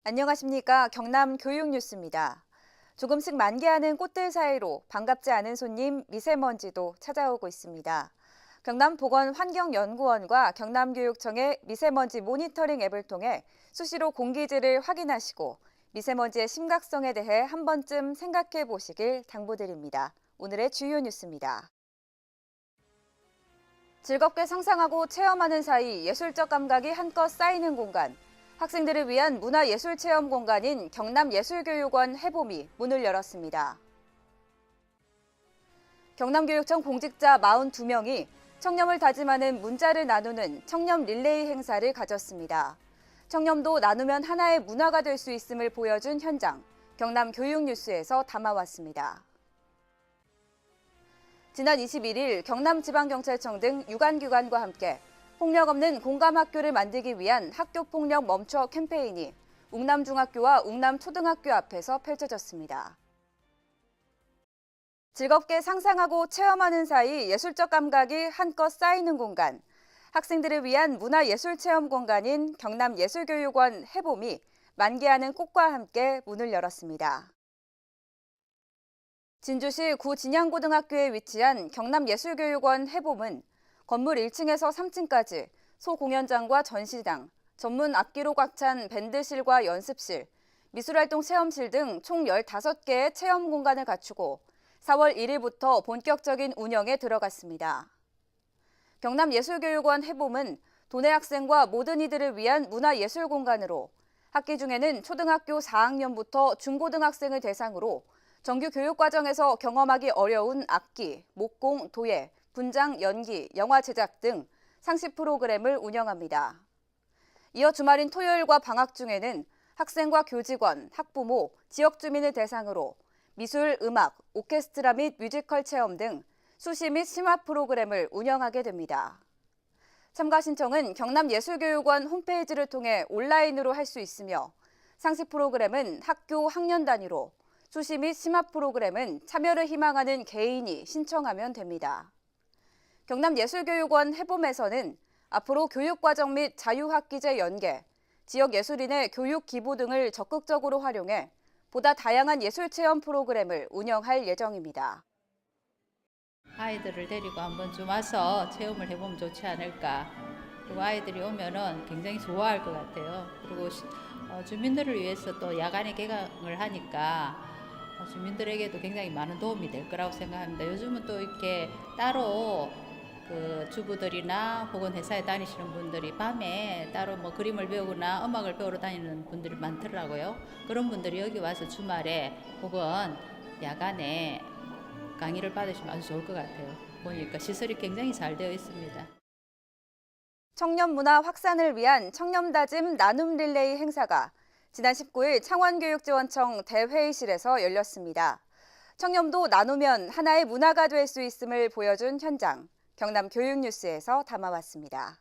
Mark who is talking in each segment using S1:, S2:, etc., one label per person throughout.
S1: 안녕하십니까. 경남 교육뉴스입니다. 조금씩 만개하는 꽃들 사이로 반갑지 않은 손님 미세먼지도 찾아오고 있습니다. 경남보건환경연구원과 경남교육청의 미세먼지 모니터링 앱을 통해 수시로 공기질을 확인하시고 미세먼지의 심각성에 대해 한 번쯤 생각해 보시길 당부드립니다. 오늘의 주요 뉴스입니다. 즐겁게 상상하고 체험하는 사이 예술적 감각이 한껏 쌓이는 공간. 학생들을 위한 문화예술체험 공간인 경남예술교육원 해봄이 문을 열었습니다. 경남교육청 공직자 42명이 청렴을 다짐하는 문자를 나누는 청렴 릴레이 행사를 가졌습니다. 청렴도 나누면 하나의 문화가 될 수 있음을 보여준 현장, 경남교육뉴스에서 담아왔습니다. 지난 21일 경남지방경찰청 등 유관기관과 함께 폭력 없는 공감학교를 만들기 위한 학교폭력 멈춰 캠페인이 웅남중학교와 웅남초등학교 앞에서 펼쳐졌습니다. 즐겁게 상상하고 체험하는 사이 예술적 감각이 한껏 쌓이는 공간, 학생들을 위한 문화예술체험 공간인 경남예술교육원 해봄이 만개하는 꽃과 함께 문을 열었습니다. 진주시 구진양고등학교에 위치한 경남예술교육원 해봄은 건물 1층에서 3층까지 소공연장과 전시장, 전문 악기로 꽉 찬 밴드실과 연습실, 미술활동 체험실 등 총 15개의 체험 공간을 갖추고 4월 1일부터 본격적인 운영에 들어갔습니다. 경남예술교육원 해봄은 도내 학생과 모든 이들을 위한 문화예술 공간으로 학기 중에는 초등학교 4학년부터 중고등학생을 대상으로 정규 교육 과정에서 경험하기 어려운 악기, 목공, 도예, 분장, 연기, 영화 제작 등 상시 프로그램을 운영합니다. 이어 주말인 토요일과 방학 중에는 학생과 교직원, 학부모, 지역 주민을 대상으로 미술, 음악, 오케스트라 및 뮤지컬 체험 등 수시 및 심화 프로그램을 운영하게 됩니다. 참가 신청은 경남예술교육원 홈페이지를 통해 온라인으로 할 수 있으며 상시 프로그램은 학교 학년 단위로, 수시 및 심화 프로그램은 참여를 희망하는 개인이 신청하면 됩니다. 경남예술교육원 해봄에서는 앞으로 교육과정 및 자유학기제 연계, 지역 예술인의 교육 기부 등을 적극적으로 활용해 보다 다양한 예술체험 프로그램을 운영할 예정입니다.
S2: 아이들을 데리고 한번 좀 와서 체험을 해보면 좋지 않을까. 그리고 아이들이 오면은 굉장히 좋아할 것 같아요. 그리고 주민들을 위해서 또 야간에 개강을 하니까 주민들에게도 굉장히 많은 도움이 될 거라고 생각합니다. 요즘은 또 이렇게 따로 그 주부들이나 혹은 회사에 다니시는 분들이 밤에 따로 뭐 그림을 배우거나 음악을 배우러 다니는 분들이 많더라고요. 그런 분들이 여기 와서 주말에 혹은 야간에 강의를 받으시면 아주 좋을 것 같아요. 보니까 시설이 굉장히 잘 되어 있습니다.
S1: 청년 문화 확산을 위한 청렴다짐 나눔 릴레이 행사가 지난 19일 창원교육지원청 대회의실에서 열렸습니다. 청렴도 나누면 하나의 문화가 될 수 있음을 보여준 현장, 경남교육뉴스에서 담아왔습니다.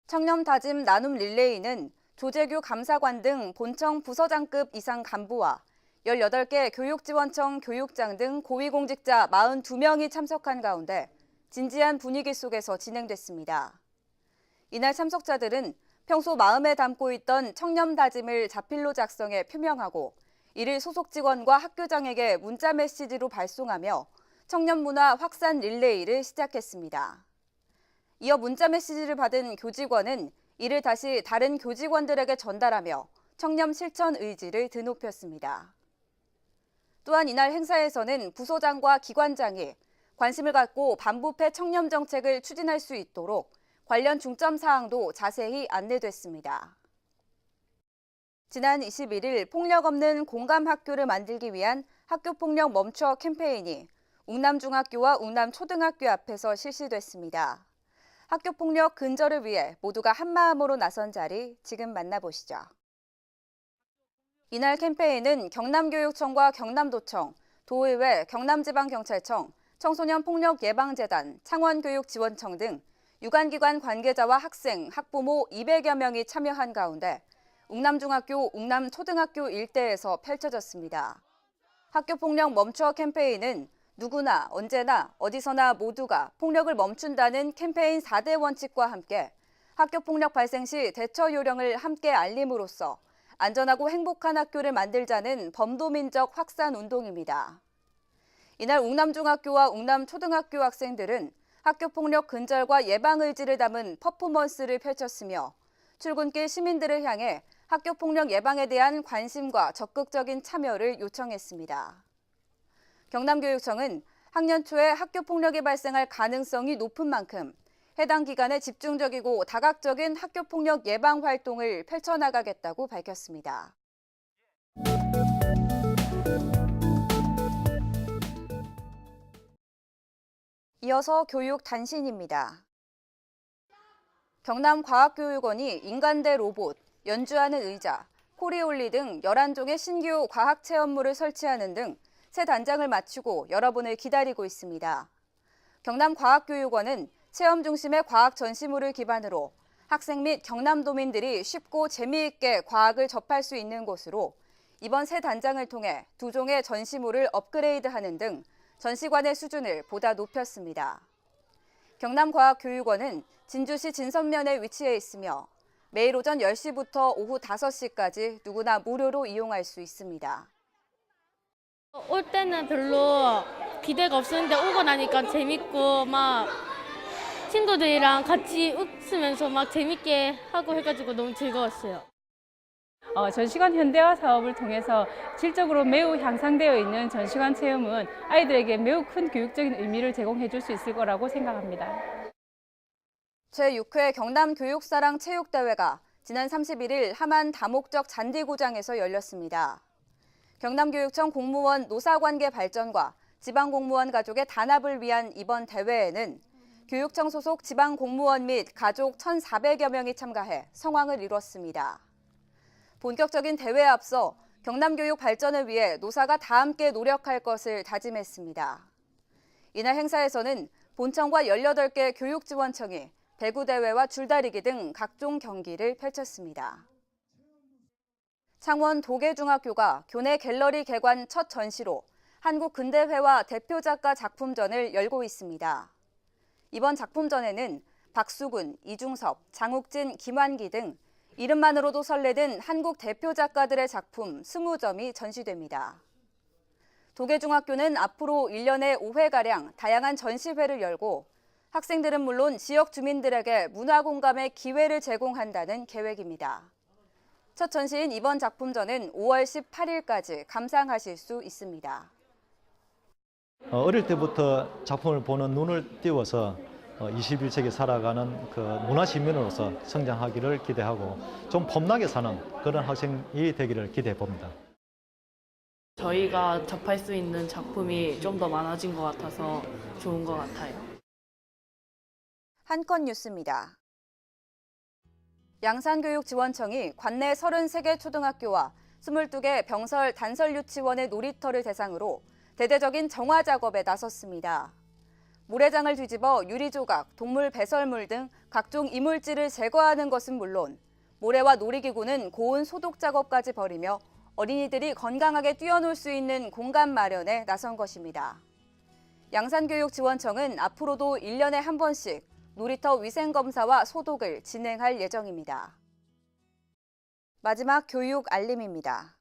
S1: 청렴다짐 나눔 릴레이는 조재규 감사관 등 본청 부서장급 이상 간부와 18개 교육지원청 교육장 등 고위공직자 42명이 참석한 가운데 진지한 분위기 속에서 진행됐습니다. 이날 참석자들은 평소 마음에 담고 있던 청렴 다짐을 자필로 작성해 표명하고 이를 소속 직원과 학교장에게 문자 메시지로 발송하며 청렴 문화 확산 릴레이를 시작했습니다. 이어 문자 메시지를 받은 교직원은 이를 다시 다른 교직원들에게 전달하며 청렴 실천 의지를 드높였습니다. 또한 이날 행사에서는 부소장과 기관장이 관심을 갖고 반부패 청렴 정책을 추진할 수 있도록 관련 중점 사항도 자세히 안내됐습니다. 지난 21일 폭력 없는 공감 학교를 만들기 위한 학교폭력 멈춰 캠페인이 웅남중학교와 웅남초등학교 앞에서 실시됐습니다. 학교폭력 근절을 위해 모두가 한마음으로 나선 자리 지금 만나보시죠. 이날 캠페인은 경남교육청과 경남도청, 도의회, 경남지방경찰청, 청소년폭력예방재단, 창원교육지원청 등 유관기관 관계자와 학생, 학부모 200여 명이 참여한 가운데 웅남중학교, 웅남초등학교 일대에서 펼쳐졌습니다. 학교폭력 멈춰 캠페인은 누구나 언제나 어디서나 모두가 폭력을 멈춘다는 캠페인 4대 원칙과 함께 학교폭력 발생 시 대처 요령을 함께 알림으로써 안전하고 행복한 학교를 만들자는 범도민적 확산 운동입니다. 이날 웅남중학교와 웅남초등학교 학생들은 학교폭력 근절과 예방 의지를 담은 퍼포먼스를 펼쳤으며 출근길 시민들을 향해 학교폭력 예방에 대한 관심과 적극적인 참여를 요청했습니다. 경남교육청은 학년 초에 학교폭력이 발생할 가능성이 높은 만큼 해당 기간에 집중적이고 다각적인 학교폭력 예방 활동을 펼쳐나가겠다고 밝혔습니다. 이어서 교육 단신입니다. 경남과학교육원이 인간대 로봇, 연주하는 의자, 코리올리 등 11종의 신규 과학체험물을 설치하는 등 새 단장을 마치고 여러분을 기다리고 있습니다. 경남과학교육원은 체험 중심의 과학 전시물을 기반으로 학생 및 경남도민들이 쉽고 재미있게 과학을 접할 수 있는 곳으로 이번 새 단장을 통해 2종의 전시물을 업그레이드하는 등 전시관의 수준을 보다 높였습니다. 경남과학교육원은 진주시 진선면에 위치해 있으며 매일 오전 10시부터 오후 5시까지 누구나 무료로 이용할 수 있습니다.
S3: 올 때는 별로 기대가 없었는데 오고 나니까 재밌고 막 친구들이랑 같이 웃으면서 막 재밌게 하고 해가지고 너무 즐거웠어요.
S4: 전시관 현대화 사업을 통해서 질적으로 매우 향상되어 있는 전시관 체험은 아이들에게 매우 큰 교육적인 의미를 제공해 줄 수 있을 거라고 생각합니다.
S1: 제6회 경남교육사랑 체육대회가 지난 31일 함안 다목적 잔디구장에서 열렸습니다. 경남교육청 공무원 노사관계 발전과 지방공무원 가족의 단합을 위한 이번 대회에는 교육청 소속 지방공무원 및 가족 1,400여 명이 참가해 성황을 이뤘습니다. 본격적인 대회에 앞서 경남교육 발전을 위해 노사가 다 함께 노력할 것을 다짐했습니다. 이날 행사에서는 본청과 18개 교육지원청이 배구대회와 줄다리기 등 각종 경기를 펼쳤습니다. 창원 도계중학교가 교내 갤러리 개관 첫 전시로 한국근대회화 대표 작가 작품전을 열고 있습니다. 이번 작품전에는 박수근, 이중섭, 장욱진, 김환기 등 이름만으로도 설레는 한국 대표 작가들의 작품 20점이 전시됩니다. 도계중학교는 앞으로 1년에 5회가량 다양한 전시회를 열고 학생들은 물론 지역 주민들에게 문화 공감의 기회를 제공한다는 계획입니다. 첫 전시인 이번 작품전은 5월 18일까지 감상하실 수 있습니다.
S5: 어릴 때부터 작품을 보는 눈을 띄워서 21세기 살아가는 그 문화시민으로서 성장하기를 기대하고 좀 폼나게 사는 그런 학생이 되기를 기대해 봅니다.
S6: 저희가 접할 수 있는 작품이 좀 더 많아진 것 같아서 좋은 것 같아요.
S1: 한건 뉴스입니다. 양산교육지원청이 관내 33개 초등학교와 22개 병설 단설 유치원의 놀이터를 대상으로 대대적인 정화 작업에 나섰습니다. 모래장을 뒤집어 유리조각, 동물 배설물 등 각종 이물질을 제거하는 것은 물론 모래와 놀이기구는 고온 소독 작업까지 벌이며 어린이들이 건강하게 뛰어놀 수 있는 공간 마련에 나선 것입니다. 양산교육지원청은 앞으로도 1년에 한 번씩 놀이터 위생검사와 소독을 진행할 예정입니다. 마지막 교육 알림입니다.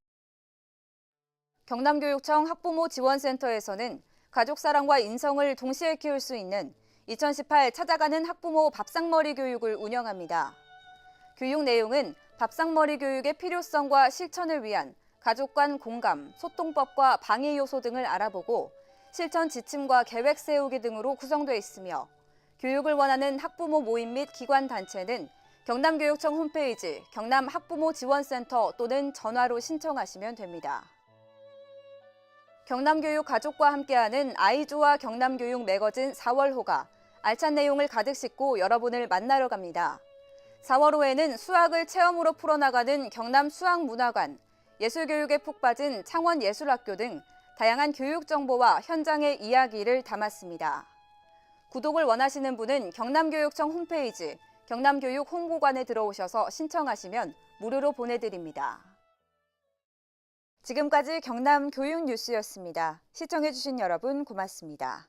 S1: 경남교육청 학부모 지원센터에서는 가족사랑과 인성을 동시에 키울 수 있는 2018 찾아가는 학부모 밥상머리 교육을 운영합니다. 교육 내용은 밥상머리 교육의 필요성과 실천을 위한 가족 간 공감, 소통법과 방해 요소 등을 알아보고 실천 지침과 계획 세우기 등으로 구성되어 있으며 교육을 원하는 학부모 모임 및 기관 단체는 경남교육청 홈페이지 경남학부모지원센터 또는 전화로 신청하시면 됩니다. 경남교육 가족과 함께하는 아이조아 경남교육 매거진 4월호가 알찬 내용을 가득 싣고 여러분을 만나러 갑니다. 4월호에는 수학을 체험으로 풀어나가는 경남수학문화관, 예술교육에 푹 빠진 창원예술학교 등 다양한 교육 정보와 현장의 이야기를 담았습니다. 구독을 원하시는 분은 경남교육청 홈페이지 경남교육 홍보관에 들어오셔서 신청하시면 무료로 보내드립니다. 지금까지 경남교육뉴스였습니다. 시청해주신 여러분 고맙습니다.